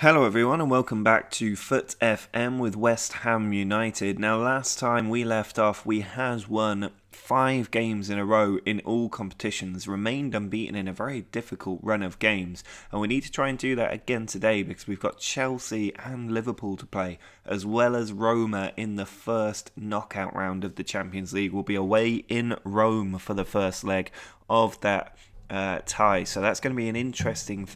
Hello everyone and welcome back to FUT FM with West Ham United. Now last time we left off we had won 5 games in a row in all competitions, remained unbeaten in a very difficult run of games, and we need to try and do that again today because we've got Chelsea and Liverpool to play, as well as Roma in the first knockout round of the Champions League. We'll be away in Rome for the first leg of that tie, so that's going to be an interesting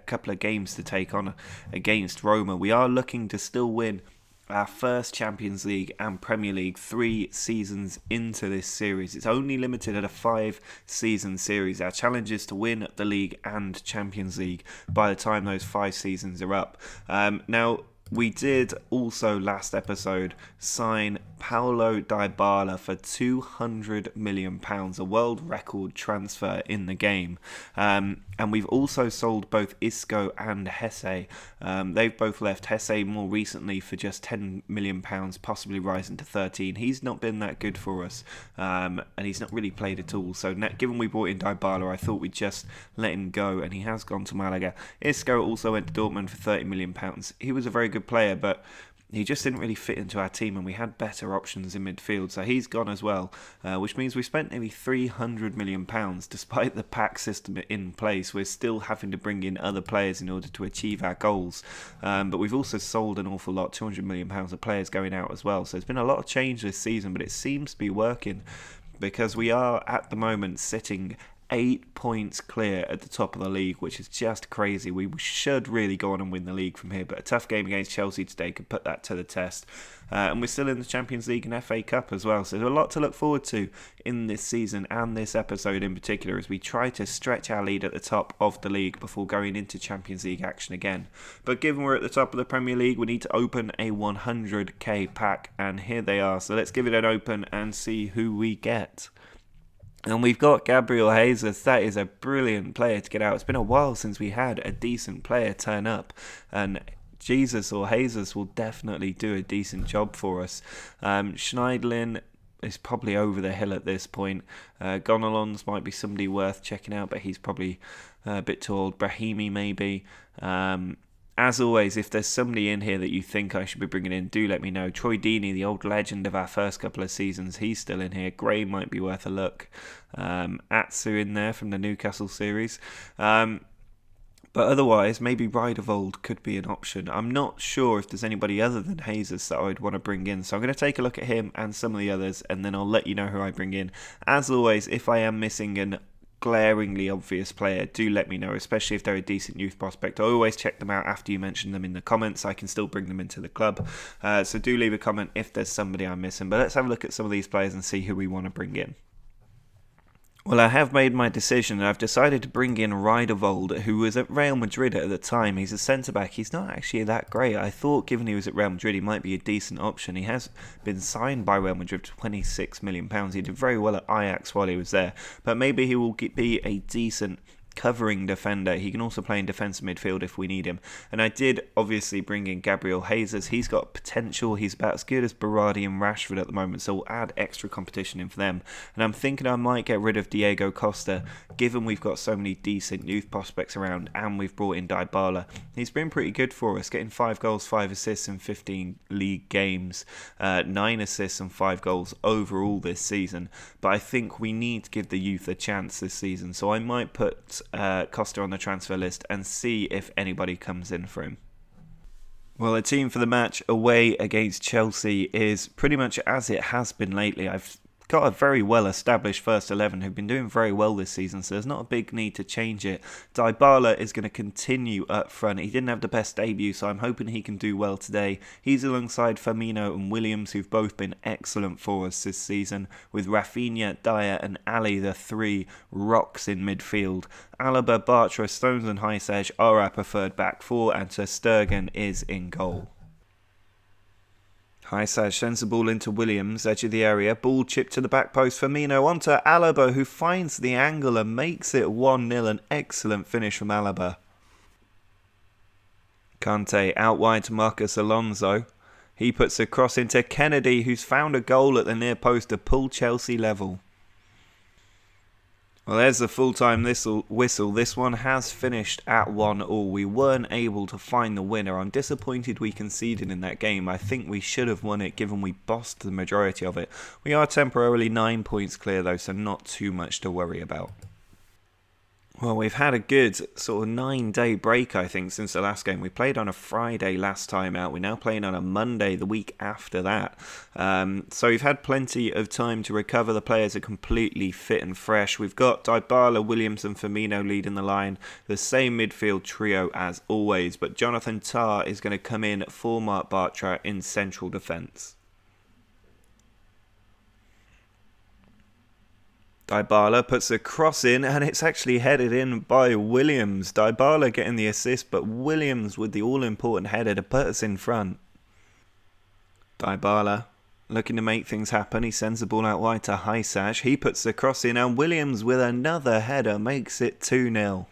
couple of games to take on against Roma. We are looking to still win our first Champions League and Premier League 3 seasons into this series. It's only limited at a 5-season series. Our challenge is to win the league and Champions League by the time those 5 seasons are up. Now, we did also last episode sign Paulo Dybala for £200 million, a world record transfer in the game. And we've also sold both Isco and Hesse. They've both left. Hesse more recently for just £10 million, possibly rising to 13. He's not been that good for us, and he's not really played at all. So given we brought in Dybala, I thought we'd just let him go, and he has gone to Malaga. Isco also went to Dortmund for £30 million. He was a very good player, but he just didn't really fit into our team, and we had better options in midfield, so he's gone as well, which means we spent nearly £300 million. Despite the pack system in place, we're still having to bring in other players in order to achieve our goals, but we've also sold an awful lot, £200 million of players going out as well, so there's been a lot of change this season, but it seems to be working, because we are at the moment sitting 8 points clear at the top of the league, which is just crazy. We should really go on and win the league from here, but a tough game against Chelsea today could put that to the test. And we're still in the Champions League and FA Cup as well, so there's a lot to look forward to in this season and this episode in particular as we try to stretch our lead at the top of the league before going into Champions League action again. But given we're at the top of the Premier League, we need to open a 100k pack, and here they are. So let's give it an open and see who we get. And we've got Gabriel Jesus. That is a brilliant player to get out. It's been a while since we had a decent player turn up, and Jesus will definitely do a decent job for us. Schneidlin is probably over the hill at this point. Gonalons might be somebody worth checking out, but he's probably a bit too old. Brahimi maybe. As always, if there's somebody in here that you think I should be bringing in, do let me know. Troy Deeney, the old legend of our first couple of seasons, he's still in here. Gray might be worth a look. Atsu in there from the Newcastle series. But otherwise, maybe Ridevold could be an option. I'm not sure if there's anybody other than Jesus that I would want to bring in. So I'm going to take a look at him and some of the others, and then I'll let you know who I bring in. As always, if I am missing an glaringly obvious player, do let me know, especially if they're a decent youth prospect. I always check them out after you mention them in the comments. I can still bring them into the club, so do leave a comment if there's somebody I'm missing. But let's have a look at some of these players and see who we want to bring in. Well, I have made my decision, and I've decided to bring in Ridevold, who was at Real Madrid at the time. He's a centre-back. He's not actually that great. I thought, given he was at Real Madrid, he might be a decent option. He has been signed by Real Madrid for £26 million. He did very well at Ajax while he was there, but maybe he will be a decent covering defender. He can also play in defensive midfield if we need him. And I did obviously bring in Gabriel Jesus. He's got potential. He's about as good as Berardi and Rashford at the moment, so we'll add extra competition in for them. And I'm thinking I might get rid of Diego Costa, given we've got so many decent youth prospects around and we've brought in Dybala. He's been pretty good for us, getting 5 goals, 5 assists in 15 league games, 9 assists and 5 goals overall this season. But I think we need to give the youth a chance this season, so I might put Costa on the transfer list and see if anybody comes in for him. Well, the team for the match away against Chelsea is pretty much as it has been lately. I've got a very well-established first 11 who've been doing very well this season, so there's not a big need to change it. Dybala is going to continue up front. He didn't have the best debut, so I'm hoping he can do well today. He's alongside Firmino and Williams, who've both been excellent for us this season, with Rafinha, Dyer and Ali, the 3 rocks in midfield. Alaba, Bartra, Stones and Hysaj are our preferred back 4, and Ter Stegen is in goal. Hysaj sends the ball into Williams, edge of the area, ball chipped to the back post, Firmino onto Alaba, who finds the angle and makes it 1-0, an excellent finish from Alaba. Kante out wide to Marcus Alonso, he puts a cross into Kennedy, who's found a goal at the near post to pull Chelsea level. Well, there's the full-time whistle. This one has finished at 1-1. We weren't able to find the winner. I'm disappointed we conceded in that game. I think we should have won it given we bossed the majority of it. We are temporarily 9 points clear though, so not too much to worry about. Well, we've had a good sort of 9-day break, I think, since the last game. We played on a Friday last time out. We're now playing on a Monday the week after that. So we've had plenty of time to recover. The players are completely fit and fresh. We've got Dybala, Williams and Firmino leading the line. The same midfield trio as always. But Jonathan Tah is going to come in for Mark Bartra in central defence. Dybala puts a cross in and it's actually headed in by Williams. Dybala getting the assist, but Williams with the all-important header to put us in front. Dybala looking to make things happen. He sends the ball out wide to Hysaj. He puts the cross in and Williams with another header makes it 2-0.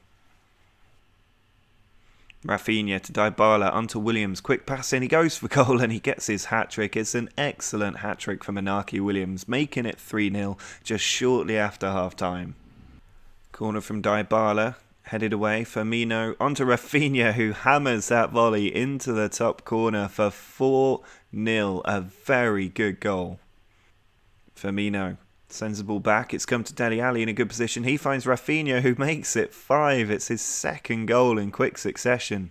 Rafinha to Dybala onto Williams, quick pass in, he goes for goal and he gets his hat-trick. It's an excellent hat-trick from Inaki Williams, making it 3-0 just shortly after half-time. Corner from Dybala, headed away, Firmino onto Rafinha who hammers that volley into the top corner for 4-0, a very good goal. Firmino sends the ball back, it's come to Dele Alli in a good position. He finds Rafinha who makes it 5. It's his second goal in quick succession.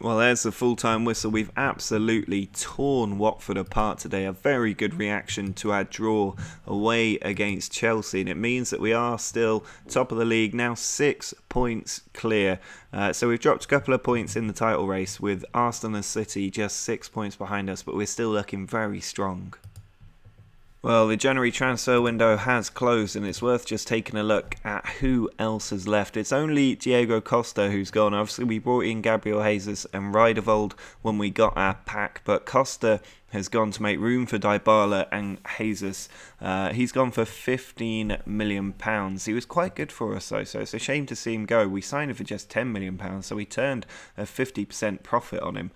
Well, there's the full-time whistle. We've absolutely torn Watford apart today. A very good reaction to our draw away against Chelsea. And it means that we are still top of the league, now 6 points clear. So we've dropped a couple of points in the title race with Arsenal and City just 6 points behind us. But we're still looking very strong. Well, the January transfer window has closed and it's worth just taking a look at who else has left. It's only Diego Costa who's gone. Obviously, we brought in Gabriel Jesus and Rijdervold when we got our pack, but Costa has gone to make room for Dybala and Jesus. He's gone for £15 million. He was quite good for us though, so it's a shame to see him go. We signed him for just £10 million, so we turned a 50% profit on him.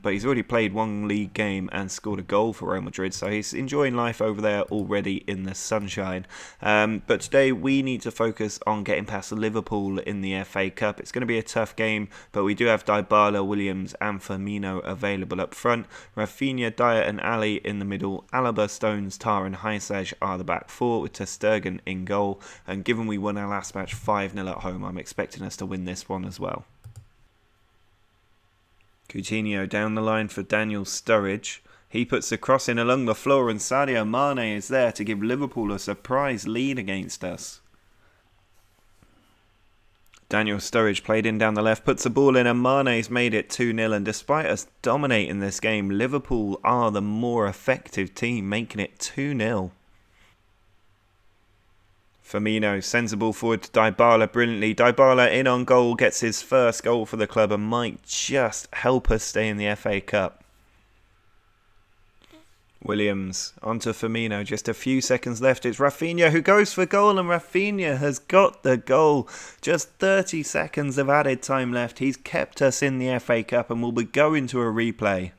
But he's already played one league game and scored a goal for Real Madrid, so he's enjoying life over there already in the sunshine. But today we need to focus on getting past Liverpool in the FA Cup. It's going to be a tough game, but we do have Dybala, Williams and Firmino available up front. Rafinha, Dyer and Ali in the middle. Alaba, Stones, Tah and Hysaj are the back four with ter Stegen in goal. And given we won our last match 5-0 at home, I'm expecting us to win this one as well. Coutinho down the line for Daniel Sturridge. He puts the cross in along the floor and Sadio Mane is there to give Liverpool a surprise lead against us. Daniel Sturridge played in down the left, puts the ball in and Mane's made it 2-0, and despite us dominating this game, Liverpool are the more effective team, making it 2-0. Firmino sends the ball forward to Dybala brilliantly. Dybala in on goal, gets his first goal for the club and might just help us stay in the FA Cup. Williams onto Firmino, just a few seconds left. It's Rafinha who goes for goal and Rafinha has got the goal. Just 30 seconds of added time left. He's kept us in the FA Cup and will be going to a replay.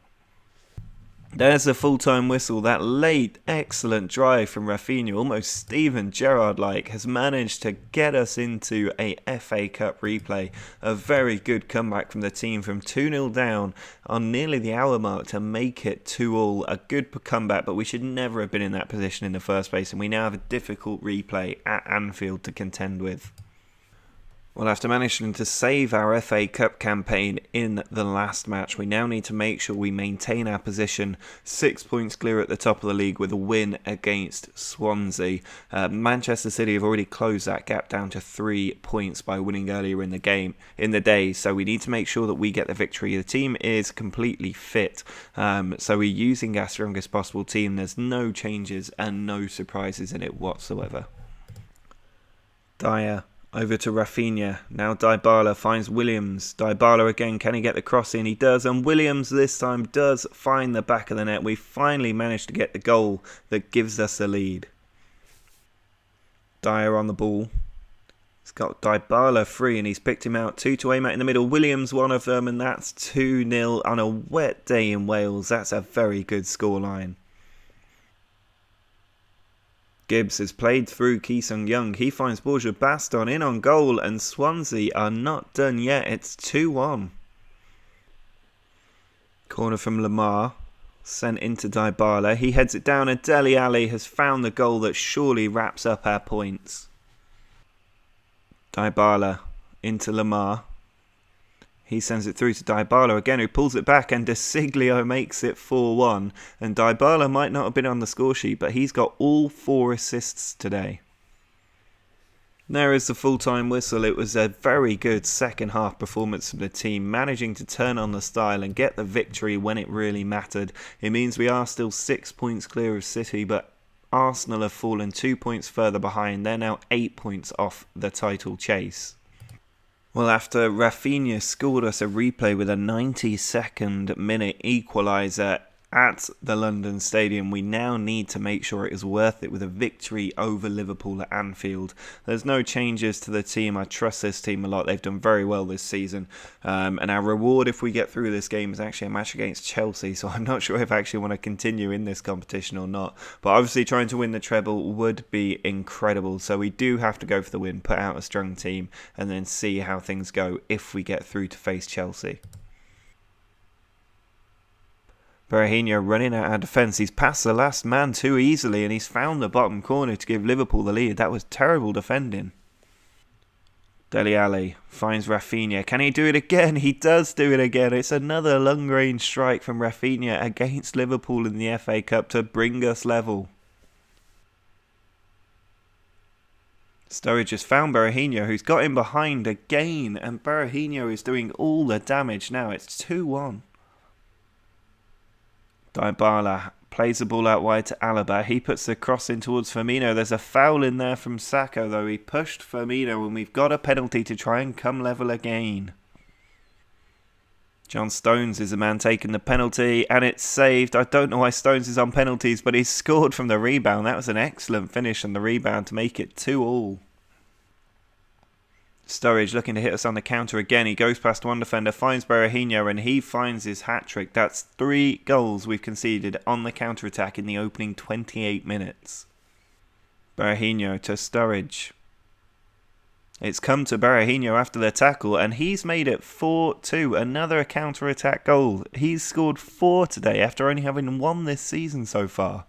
There's the full-time whistle. That late, excellent drive from Rafinha, almost Steven Gerrard-like, has managed to get us into a FA Cup replay. A very good comeback from the team from 2-0 down on nearly the hour mark to make it 2-2. A good comeback, but we should never have been in that position in the first place, and we now have a difficult replay at Anfield to contend with. Well, after managing to save our FA Cup campaign in the last match, we now need to make sure we maintain our position 6 points clear at the top of the league with a win against Swansea. Manchester City have already closed that gap down to 3 points by winning earlier in the day, so we need to make sure that we get the victory. The team is completely fit, so we're using our strongest possible team. There's no changes and no surprises in it whatsoever. Dyer over to Rafinha. Now Dybala finds Williams. Dybala again, can he get the cross in? He does, and Williams this time does find the back of the net. We finally managed to get the goal that gives us the lead. Dyer on the ball. He's got Dybala free and he's picked him out. 2 to aim at in the middle. Williams one of them, and that's 2-0 on a wet day in Wales. That's a very good scoreline. Gibbs has played through Ki Sung-young. He finds Borja Baston in on goal, and Swansea are not done yet. It's 2-1. Corner from Lamar. Sent into Dybala. He heads it down, and Dele Alli has found the goal that surely wraps up our points. Dybala into Lamar. He sends it through to Dybala again, who pulls it back, and De Siglio makes it 4-1. And Dybala might not have been on the score sheet, but he's got all 4 assists today. There is the full-time whistle. It was a very good second half performance from the team, managing to turn on the style and get the victory when it really mattered. It means we are still 6 points clear of City, but Arsenal have fallen 2 points further behind. They're now 8 points off the title chase. Well, after Rafinha scored us a replay with a 92nd minute equaliser at the London Stadium, we now need to make sure it is worth it with a victory over Liverpool at Anfield. There's no changes to the team. I trust this team a lot. They've done very well this season. And our reward if we get through this game is actually a match against Chelsea, so I'm not sure if I actually want to continue in this competition or not. But obviously trying to win the treble would be incredible, so we do have to go for the win, put out a strong team, and then see how things go if we get through to face Chelsea. Berahino running out our defence. He's passed the last man too easily, and he's found the bottom corner to give Liverpool the lead. That was terrible defending. Dele Alli finds Rafinha. Can he do it again? He does do it again. It's another long-range strike from Rafinha against Liverpool in the FA Cup to bring us level. Sturridge has found Berahino, who's got him behind again, and Berahino is doing all the damage now. It's 2-1. Dybala plays the ball out wide to Alaba. He puts the cross in towards Firmino. There's a foul in there from Saka, though. He pushed Firmino, and we've got a penalty to try and come level again. John Stones is the man taking the penalty, and it's saved. I don't know why Stones is on penalties, but he's scored from the rebound. That was an excellent finish on the rebound to make it 2-2. Sturridge looking to hit us on the counter again. He goes past one defender, finds Berahino, and he finds his hat-trick. That's 3 goals we've conceded on the counter-attack in the opening 28 minutes. Berahino to Sturridge. It's come to Berahino after the tackle, and he's made it 4-2. Another counter-attack goal. He's scored 4 today after only having 1 this season so far.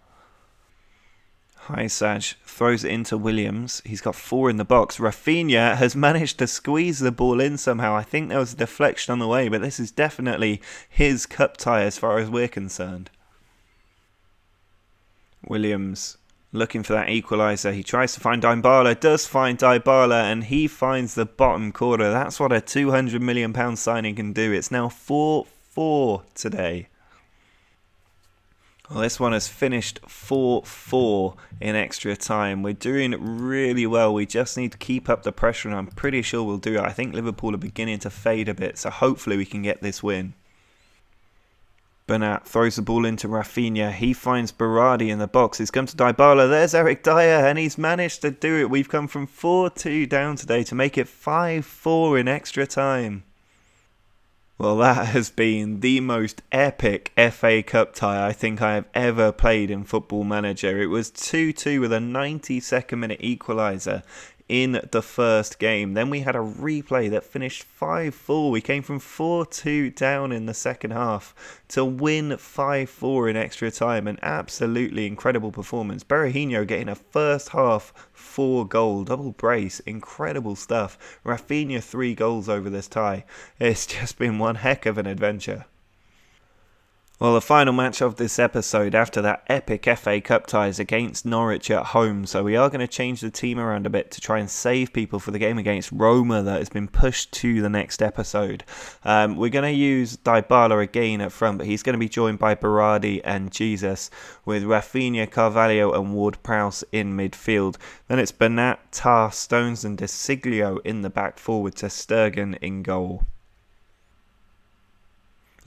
Hysaj throws it into Williams. He's got 4 in the box. Rafinha has managed to squeeze the ball in somehow. I think there was a deflection on the way, but this is definitely his cup tie as far as we're concerned. Williams looking for that equaliser. He tries to find Dybala, does find Dybala, and he finds the bottom corner. That's what a £200 million signing can do. It's now 4-4 today. Well, this one has finished 4-4 in extra time. We're doing really well. We just need to keep up the pressure, and I'm pretty sure we'll do it. I think Liverpool are beginning to fade a bit, so hopefully we can get this win. Bernat throws the ball into Rafinha. He finds Berardi in the box. He's come to Dybala. There's Eric Dyer, and he's managed to do it. We've come from 4-2 down today to make it 5-4 in extra time. Well, that has been the most epic FA Cup tie I think I have ever played in Football Manager. It was 2-2 with a 92nd minute equaliser in the first game. Then we had a replay that finished 5-4. We came from 4-2 down in the second half to win 5-4 in extra time. An absolutely incredible performance. Berahino getting a first half 4-goal double brace. Incredible stuff. Rafinha 3 goals over this tie. It's just been one heck of an adventure. Well, the final match of this episode after that epic FA Cup tie is against Norwich at home, so we are going to change the team around a bit to try and save people for the game against Roma that has been pushed to the next episode. We're going to use Dybala again up front, but he's going to be joined by Berardi and Jesus, with Rafinha, Carvalho and Ward-Prowse in midfield. Then it's Bernat, Tah, Stones and De Siglio in the back four with Ter Stegen in goal.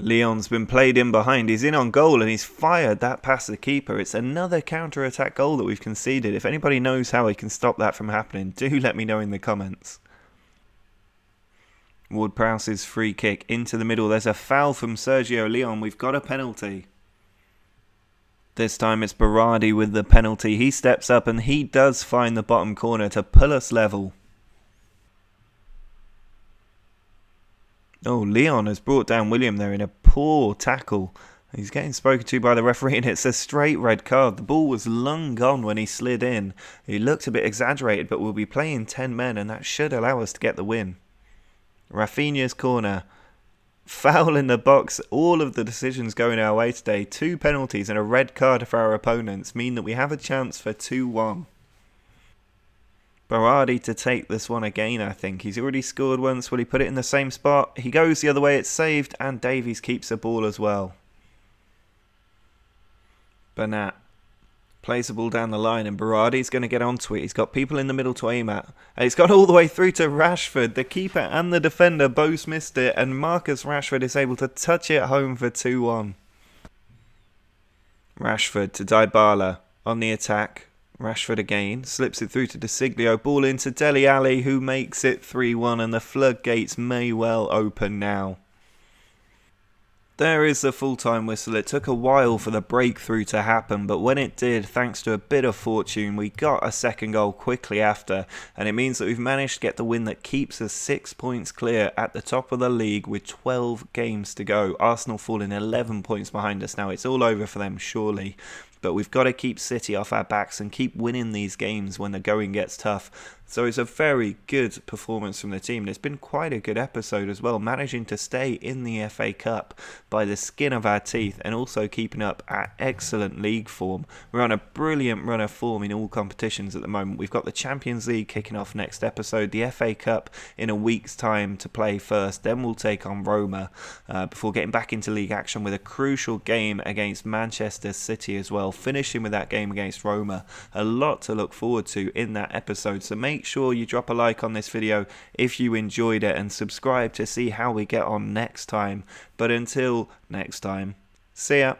Leon's been played in behind. He's in on goal and he's fired that past the keeper. It's another counter-attack goal that we've conceded. If anybody knows how we can stop that from happening, do let me know in the comments. Ward-Prowse's free kick into the middle. There's a foul from Sergio Leon. We've got a penalty. This time it's Berardi with the penalty. He steps up and he does find the bottom corner to pull us level. Oh, Leon has brought down William there in a poor tackle. He's getting spoken to by the referee and it's a straight red card. The ball was long gone when he slid in. He looked a bit exaggerated, but we'll be playing 10 men and that should allow us to get the win. Rafinha's corner. Foul in the box. All of the decisions going our way today. 2 penalties and a red card for our opponents mean that we have a chance for 2-1. Berardi to take this one again, I think. He's already scored once. Will he put it in the same spot? He goes the other way. It's saved and Davies keeps the ball as well. Bernat plays the ball down the line and Berardi's going to get onto it. He's got people in the middle to aim at. And it's gone all the way through to Rashford. The keeper and the defender both missed it and Marcus Rashford is able to touch it home for 2-1. Rashford to Dybala on the attack. Rashford again, slips it through to De Siglio. Ball into Dele Alli who makes it 3-1 and the floodgates may well open now. There is the full-time whistle. It took a while for the breakthrough to happen, but when it did, thanks to a bit of fortune, we got a second goal quickly after, and it means that we've managed to get the win that keeps us 6 points clear at the top of the league with 12 games to go. Arsenal falling 11 points behind us now. It's all over for them, surely. But we've got to keep City off our backs and keep winning these games when the going gets tough. So it's a very good performance from the team. And it's been quite a good episode as well, managing to stay in the FA Cup by the skin of our teeth and also keeping up our excellent league form. We're on a brilliant run of form in all competitions at the moment. We've got the Champions League kicking off next episode, the FA Cup in a week's time to play first. Then we'll take on Roma before getting back into league action with a crucial game against Manchester City as well. Finishing with that game against Roma. A lot to look forward to in that episode. So make sure you drop a like on this video if you enjoyed it and subscribe to see how we get on next time. But until next time, see ya.